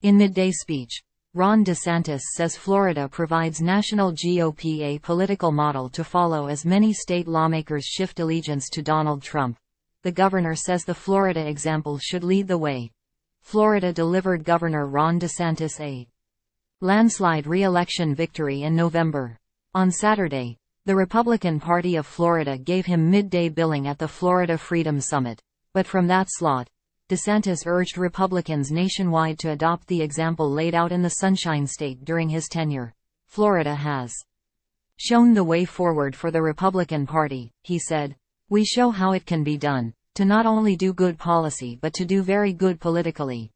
In midday speech, Ron DeSantis says Florida provides national GOP a political model to follow as many state lawmakers shift allegiance to Donald Trump. The governor says the Florida example should lead the way. Florida delivered Governor Ron DeSantis a landslide re-election victory in November. On Saturday, the Republican Party of Florida gave him midday billing at the Florida Freedom Summit. But from that slot, DeSantis urged Republicans nationwide to adopt the example laid out in the Sunshine State during his tenure. Florida has shown the way forward for the Republican Party, he said. We show how it can be done, to not only do good policy but to do very good politically.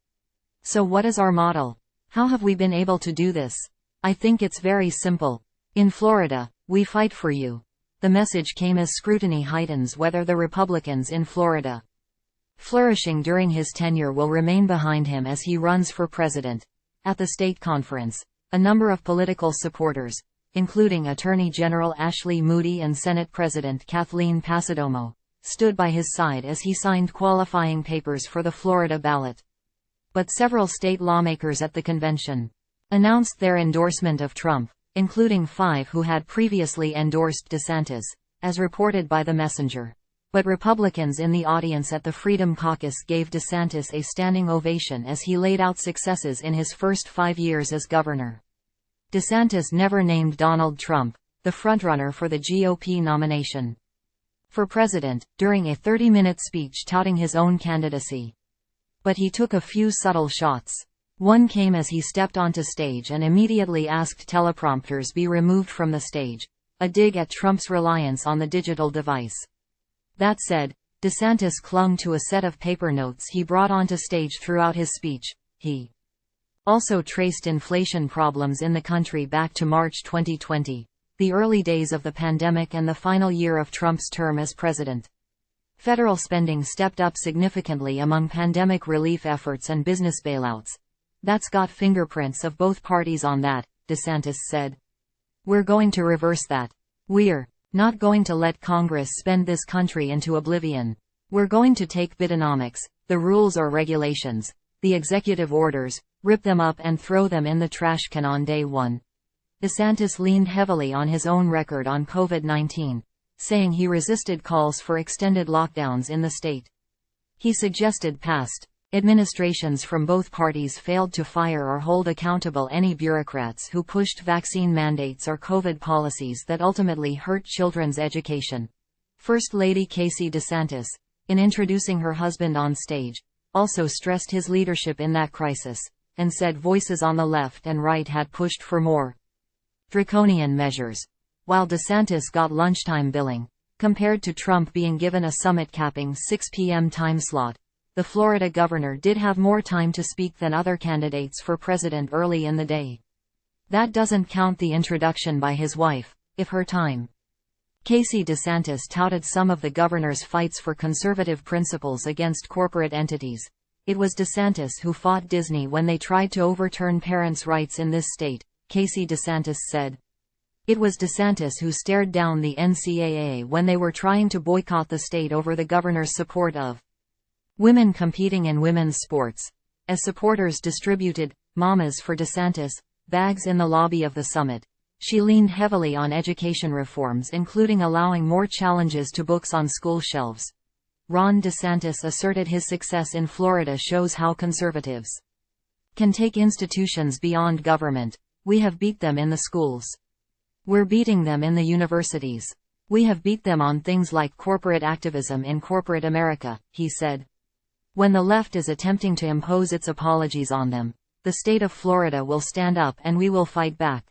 So what is our model? How have we been able to do this? I think it's very simple. In Florida, we fight for you. The message came as scrutiny heightens whether the Republicans in Florida flourishing during his tenure will remain behind him as he runs for president. At the state conference, a number of political supporters, including Attorney General Ashley Moody and Senate President Kathleen Passidomo, stood by his side as he signed qualifying papers for the Florida ballot. But several state lawmakers at the convention announced their endorsement of Trump, including 5 who had previously endorsed DeSantis, as reported by The Messenger. But Republicans in the audience at the Freedom Caucus gave DeSantis a standing ovation as he laid out successes in his first 5 years as governor. DeSantis never named Donald Trump, the frontrunner for the GOP nomination for president, during a 30-minute speech touting his own candidacy. But he took a few subtle shots. One came as he stepped onto stage and immediately asked teleprompters be removed from the stage, a dig at Trump's reliance on the digital device. That said, DeSantis clung to a set of paper notes he brought onto stage throughout his speech. He also traced inflation problems in the country back to March 2020, the early days of the pandemic and the final year of Trump's term as president. Federal spending stepped up significantly among pandemic relief efforts and business bailouts. That's got fingerprints of both parties on that, DeSantis said. We're going to reverse that. We're not going to let Congress spend this country into oblivion. We're going to take Bidenomics, the rules or regulations, the executive orders, rip them up and throw them in the trash can on day one. DeSantis leaned heavily on his own record on COVID-19, saying he resisted calls for extended lockdowns in the state. He suggested past administrations from both parties failed to fire or hold accountable any bureaucrats who pushed vaccine mandates or COVID policies that ultimately hurt children's education. First Lady Casey DeSantis, in introducing her husband on stage, also stressed his leadership in that crisis, and said voices on the left and right had pushed for more draconian measures. While DeSantis got lunchtime billing, compared to Trump being given a summit-capping 6 p.m. time slot, the Florida governor did have more time to speak than other candidates for president early in the day. That doesn't count the introduction by his wife, if her time. Casey DeSantis touted some of the governor's fights for conservative principles against corporate entities. It was DeSantis who fought Disney when they tried to overturn parents' rights in this state, Casey DeSantis said. It was DeSantis who stared down the NCAA when they were trying to boycott the state over the governor's support of women competing in women's sports. As supporters distributed "Mamas for DeSantis" bags in the lobby of the summit, she leaned heavily on education reforms, including allowing more challenges to books on school shelves. Ron DeSantis asserted his success in Florida shows how conservatives can take institutions beyond government. We have beat them in the schools. We're beating them in the universities. We have beat them on things like corporate activism in corporate America, he said. When the left is attempting to impose its apologies on them, the state of Florida will stand up and we will fight back.